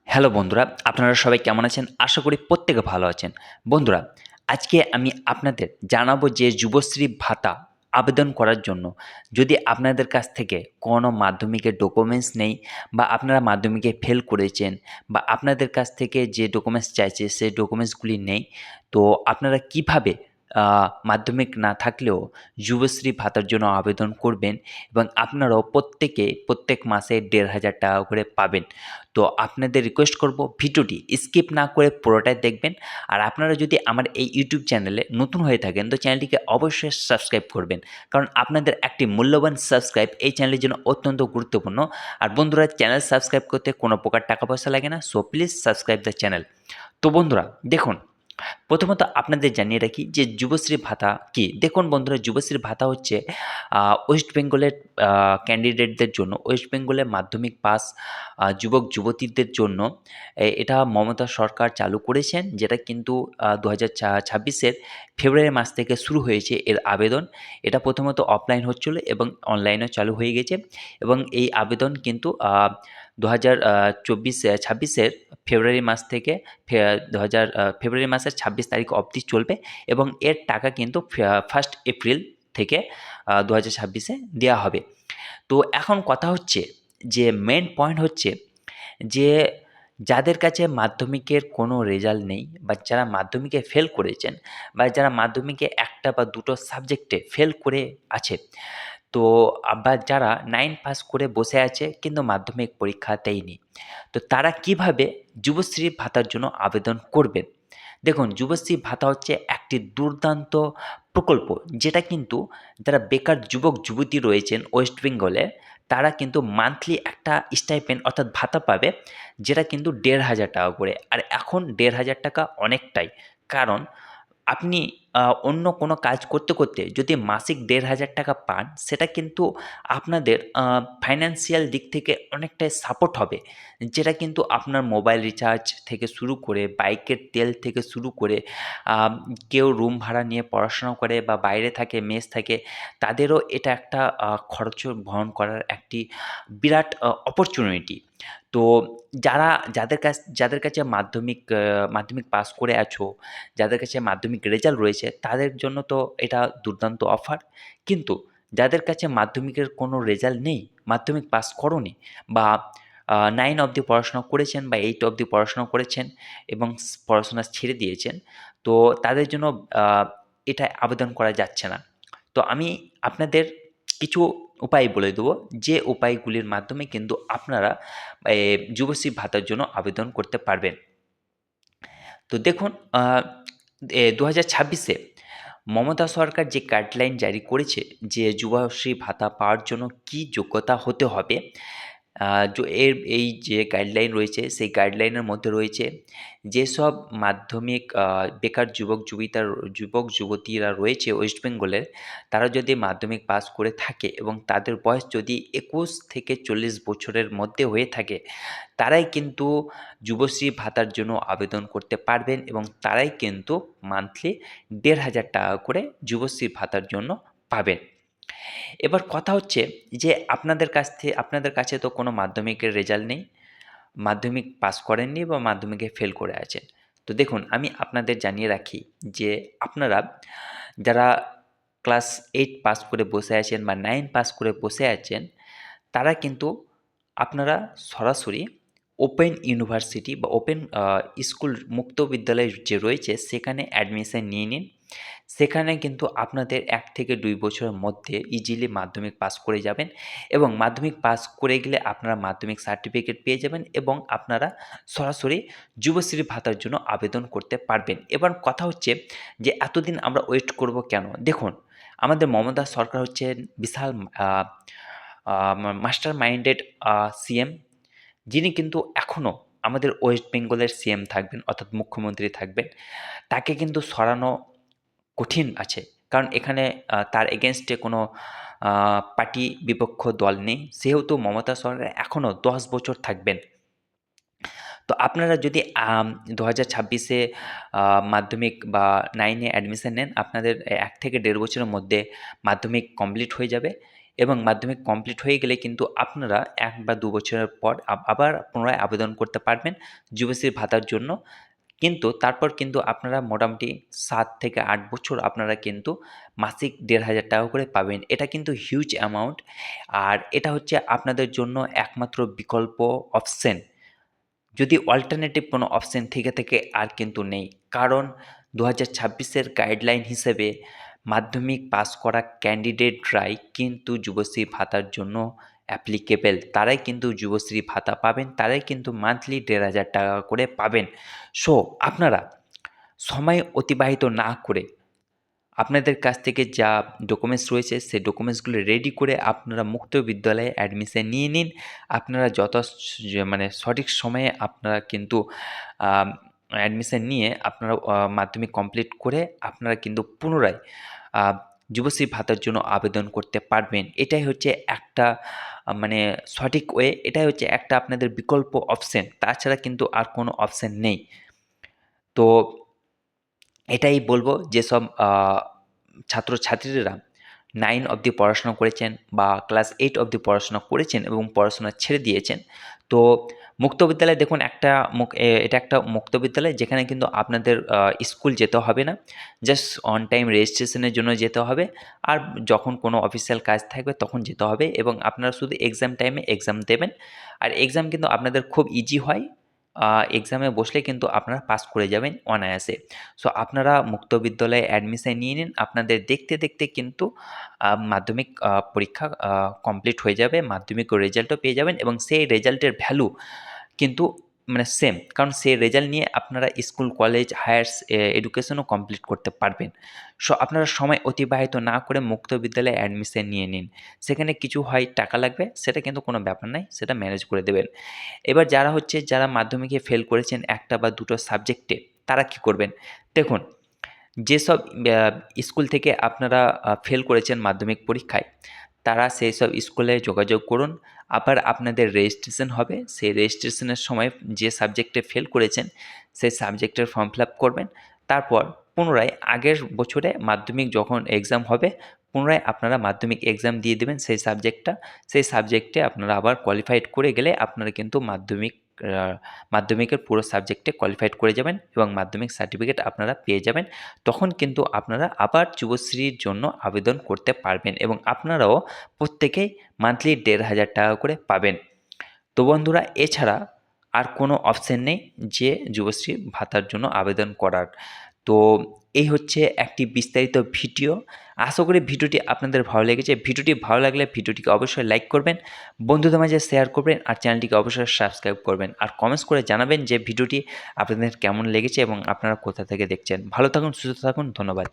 Hello বন্ধুরা, আপনারা সবাই কেমন আছেন? আশা করি প্রত্যেকে ভালো আছেন। বন্ধুরা, আজকে আমি আপনাদের জানাবো যে যুবশ্রী ভাতা আবেদন করার জন্য যদি আপনাদের কাছ থেকে কোনো মাধ্যমিকের ডকুমেন্টস নেই বা আপনারা মাধ্যমিকে ফেল করেছেন বা আপনাদের কাছ থেকে যে ডকুমেন্টস চাইছে সেই ডকুমেন্টসগুলি নেই, তো আপনারা কিভাবে মাধ্যমিক না থাকলেও যুবশ্রী ভাতার জন্য আবেদন করবেন এবং আপনারাও প্রত্যেক মাসে ১,৫০০ টাকা করে পাবেন। তো আপনাদের রিকোয়েস্ট করব ভিডিওটি স্কিপ না করে পুরোটাই দেখবেন। আর আপনারা যদি আমার এই ইউটিউব চ্যানেলে নতুন হয়ে থাকেন তো চ্যানেলটিকে অবশ্যই সাবস্ক্রাইব করবেন। কারণ আপনাদের একটি মূল্যবান সাবস্ক্রাইব এই চ্যানেলের জন্য অত্যন্ত গুরুত্বপূর্ণ। আর বন্ধুরা, চ্যানেল সাবস্ক্রাইব করতে কোনো প্রকার টাকা পয়সা লাগে না। So please subscribe the channel. তো বন্ধুরা দেখুন, প্রথমত আপনাদের জানিয়ে রাখি যে যুবশ্রী ভাতা কি? দেখুন বন্ধুরা, যুবশ্রী ভাতা হচ্ছে ওয়েস্ট বেঙ্গলের ক্যান্ডিডেটদের জন্য, ওয়েস্ট বেঙ্গলের মাধ্যমিক পাস যুবক-যুবতীদের জন্য এটা মমতা সরকার চালু করেছেন, যেটা কিন্তু ২০২৬-এর ফেব্রুয়ারি মাস থেকে শুরু হয়েছে এর আবেদন। এটা প্রথমত অফলাইন হচ্ছিল এবং অনলাইনেও চালু হয়ে গেছে এবং এই আবেদন কিন্তু ২০২৪-২৬-এর ফেব্রুয়ারি মাস থেকে ২০০০ ফেব্রুয়ারি মাসের ২৬ তারিখ অবধি চলবে এবং এর টাকা কিন্তু 1st এপ্রিল থেকে ২০২৬-এ দেওয়া হবে। তো এখন কথা হচ্ছে যে মেইন পয়েন্ট হচ্ছে যে যাদের কাছে মাধ্যমিকের কোনো রেজাল্ট নেই বা যারা মাধ্যমিকে ফেল করেছেন বা যারা মাধ্যমিকে ১ টা বা ২ টো সাবজেক্টে ফেল করে আছে, তো আবার যারা 9 পাস করে বসে আছে কিন্তু মাধ্যমিক পরীক্ষা দেয়নি। তো তারা কিভাবে যুবশ্রী ভাতার জন্য আবেদন করবেন? দেখুন, যুবশ্রী ভাতা হচ্ছে একটি দুর্দান্ত প্রকল্প, যেটা কিন্তু যারা বেকার যুবক-যুবতী রয়েছেন ওয়েস্ট বেঙ্গলে, তারা কিন্তু মান্থলি একটা স্টাইপেন্ড অর্থাৎ ভাতা পাবে, যেটা কিন্তু ১,৫০০ টাকা করে। আর এখন ১,৫০০ টাকা অনেকটাই। কারণ আপনি অন্য কোনো কাজ করতে যদি মাসিক ১,৫০০ টাকা পান, সেটা কিন্তু আপনাদের ফাইন্যান্সিয়াল দিক থেকে অনেকটাই সাপোর্ট হবে। যেটা কিন্তু আপনার মোবাইল রিচার্জ থেকে শুরু করে, বাইকের তেল থেকে শুরু করে, আম কেউ রুম ভাড়া নিয়ে পড়াশোনা করে বা বাইরে থাকে, মেস থাকে, তাদেরও এটা একটা খরচ বহন করার একটি বিরাট অপরচুনিটি। তো যাদের কাছে মাধ্যমিক পাস করে আছো, যাদের কাছে মাধ্যমিক রেজাল্ট রয়েছে, তাদের জন্য তো এটা দুর্দান্ত অফার। কিন্তু যাদের কাছে মাধ্যমিকের কোনো রেজাল্ট নেই, মাধ্যমিক পাস করোনি বা 9 অবধি পড়াশোনা করেছেন বা 8 অবধি পড়াশোনা করেছেন এবং পড়াশোনা ছেড়ে দিয়েছেন, তো তাদের জন্য আ এটায় আবেদন করা যাচ্ছে না। তো আমি আপনাদের কিছু উপায় বলে দেবো, যে উপায়গুলির মাধ্যমে কিন্তু আপনারা যুবশ্রী ভাতার জন্য আবেদন করতে পারবেন। তো দেখুন, ২০২৬-এ মমতা সরকার যে গাইডলাইন জারি করেছে যে যুবশ্রী ভাতা পাওয়ার জন্য কী যোগ্যতা হতে হবে, আ য এর এই যে গাইডলাইন রয়েছে সেই গাইডলাইনের মধ্যে রয়েছে যেসব মাধ্যমিক বেকার যুবক-যুবতীরা রয়েছে ওয়েস্ট বেঙ্গলের, তারা যদি মাধ্যমিক পাস করে থাকে এবং তাদের বয়স যদি ২১ থেকে ৪০ বছরের মধ্যে হয়ে থাকে, তারাই কিন্তু যুবশ্রী ভাতার জন্য আবেদন করতে পারবেন এবং তারাই কিন্তু মান্থলি ১,৫০০ টাকা করে যুবশ্রী ভাতার জন্য পাবেন। এবার কথা হচ্ছে যে আপনাদের কাছে তো কোনো মাধ্যমিকের রেজাল্ট নেই, মাধ্যমিক পাস করেননি বা মাধ্যমিকে ফেল করে আছেন। তো দেখুন, আমি আপনাদের জানিয়ে রাখি যে আপনারা যারা ক্লাস 8 পাস করে বসে আছেন বা 9 পাস করে বসে আছেন, তারা কিন্তু আপনারা সরাসরি ওপেন ইউনিভার্সিটি বা ওপেন স্কুল মুক্ত বিদ্যালয় যে রয়েছে সেখানে অ্যাডমিশন নিয়ে নিন। সেখানে কিন্তু আপনাদের ১ থেকে ২ বছরের মধ্যে ইজিলি মাধ্যমিক পাস করে যাবেন এবং মাধ্যমিক পাস করে গেলে আপনারা মাধ্যমিক সার্টিফিকেট পেয়ে যাবেন এবং আপনারা সরাসরি যুবশ্রী ভাতার জন্য আবেদন করতে পারবেন। এবার কথা হচ্ছে যে এতদিন আমরা ওয়েট করব কেন? দেখুন, আমাদের মমতা সরকার হচ্ছেন বিশাল আ আ মাস্টার মাইন্ডেড সিএম, যিনি কিন্তু এখনও আমাদের ওয়েস্ট বেঙ্গলের সিএম থাকবেন অর্থাৎ মুখ্যমন্ত্রী থাকবেন। তাকে কিন্তু সরানো কঠিন আছে। কারণ এখানে তার এগেইনস্ট এ কোনো আ পার্টি বিপক্ষ দল নেই। সেহেতু মমতা সরকার এখনও ১০ বছর থাকবেন। তো আপনারা যদি ২০২৬ এ আ মাধ্যমিক বা 9 এ অ্যাডমিশন নেন, আপনাদের ১ থেকে ১.৫ বছরের মধ্যে মাধ্যমিক কমপ্লিট হয়ে যাবে এবং মাধ্যমিক কমপ্লিট হয়ে গেলে কিন্তু আপনারা 1 বা 2 বছরের পর আবার পুনরায় আবেদন করতে পারবেন যুবশ্রী ভাতার জন্য। কিন্তু তারপর কিন্তু আপনারা মোটামুটি 7 থেকে 8 বছর আপনারা কিন্তু মাসিক ১,৫০০ টাকা করে পাবেন। এটা কিন্তু হিউজ অ্যামাউন্ট। আর এটা হচ্ছে আপনাদের জন্য একমাত্র বিকল্প অপশন। যদি অল্টারনেটিভ কোনো অপশন থেকে থাকে আর কিন্তু নেই। কারণ 2026 এর গাইডলাইন হিসেবে মাধ্যমিক পাস করা ক্যান্ডিডেটরাই কিন্তু যুবশ্রী ভাতার জন্য অ্যাপ্লিকেবল। তারাই কিন্তু যুবশ্রী ভাতা পাবেন, তারাই কিন্তু মান্থলি ১,৫০০ টাকা করে পাবেন। সো আপনারা সময় অতিবাহিত না করে আপনাদের কাছ থেকে যা ডকুমেন্টস রয়েছে সেই ডকুমেন্টসগুলো রেডি করে আপনারা মুক্ত বিদ্যালয়ে অ্যাডমিশন নিয়ে নিন। আপনারা মানে সঠিক সময়ে আপনারা কিন্তু অ্যাডমিশন নিয়ে আপনারা মাধ্যমিক কমপ্লিট করে আপনারা কিন্তু পুনরায় যুবশ্রী ভাতার জন্য আবেদন করতে পারবেন। এটাই হচ্ছে একটা মানে সঠিক ওয়ে, এটাই হচ্ছে একটা আপনাদের বিকল্প অপশন। তাছাড়া কিন্তু আর কোনো অপশন নেই। তো এটাই বলব যেসব ছাত্রছাত্রীরা 9 অবধি পড়াশোনা করেছেন বা ক্লাস 8 অবধি পড়াশোনা করেছেন এবং পড়াশোনা ছেড়ে দিয়েছেন। তো মুক্ত বিদ্যালয় দেখুন এটা একটা মুক্ত বিদ্যালয় যেখানে কিন্তু আপনাদের স্কুল যেতে হবে না। জাস্ট অন টাইম রেজিস্ট্রেশনের জন্য যেতে হবে। আর যখন কোনো অফিসিয়াল কাজ থাকবে তখন যেতে হবে এবং আপনারা শুধু এক্সাম টাইমে এক্সাম দেবেন। আর এক্সাম কিন্তু আপনাদের খুব ইজি হয়। এক্সামে বসলে কিন্তু আপনারা পাস করে যাবেন অনায়াসে। সো আপনারা মুক্ত বিদ্যালয়ে অ্যাডমিশন নিয়ে নিন। আপনাদের দেখতে, দেখতে কিন্তু মাধ্যমিক পরীক্ষা কমপ্লিট হয়ে যাবে। মাধ্যমিক রেজাল্টও পেয়ে যাবেন এবং সেই রেজাল্টের ভ্যালু কিন্তু মানে সেম। কারণ সেই রেজাল্ট নিয়ে আপনারা স্কুল, কলেজ, হায়ার এডুকেশনও কমপ্লিট করতে পারবেন। সো আপনারা সময় অতিবাহিত না করে মুক্ত বিদ্যালয়ে অ্যাডমিশন নিয়ে নিন। সেখানে কিছু হয় টাকা লাগবে, সেটা কিন্তু কোনো ব্যাপার নাই, সেটা ম্যানেজ করে দেবেন। এবার যারা মাধ্যমিকে ফেল করেছেন 1টা বা 2টো সাবজেক্টে, তারা কী করবেন? দেখুন, যেসব স্কুল থেকে আপনারা ফেল করেছেন মাধ্যমিক পরীক্ষায়, তারা সেই সব স্কুলে যোগাযোগ করুন। আবার আপনাদের রেজিস্ট্রেশন হবে। সেই রেজিস্ট্রেশনের সময় যে সাবজেক্টে ফেল করেছেন, সেই সাবজেক্টের ফর্ম ফিল আপ করবেন। তারপর পুনরায় আগের বছরে মাধ্যমিক যখন এক্সাম হবে, পুনরায় আপনারা মাধ্যমিক এক্সাম দিয়ে দেবেন সেই সাবজেক্টে আপনারা আবার কোয়ালিফাইড করে গেলে আপনারা কিন্তু মাধ্যমিকের পুরো সাবজেক্টে কোয়ালিফাইড করে যাবেন এবং মাধ্যমিক সার্টিফিকেট আপনারা পেয়ে যাবেন। তখন কিন্তু আপনারা আবার যুবশ্রীর জন্য আবেদন করতে পারবেন এবং আপনারাও প্রত্যেকেই মান্থলি ১,৫০০ টাকা করে পাবেন। তো বন্ধুরা, এছাড়া আর কোনো অপশন নেই যে যুবশ্রী ভাতার জন্য আবেদন করার। তো এই হচ্ছে একটি বিস্তারিত ভিডিও। আশা করি ভিডিওটি আপনাদের ভালো লেগেছে। ভিডিওটি ভালো লাগলে ভিডিওটিকে অবশ্যই লাইক করবেন, বন্ধুদের মাঝে শেয়ার করবেন আর চ্যানেলটিকে অবশ্যই সাবস্ক্রাইব করবেন। আর কমেন্টস করে জানাবেন যে ভিডিওটি আপনাদের কেমন লেগেছে এবং আপনারা কোথা থেকে দেখছেন। ভালো থাকুন, সুস্থ থাকুন। ধন্যবাদ।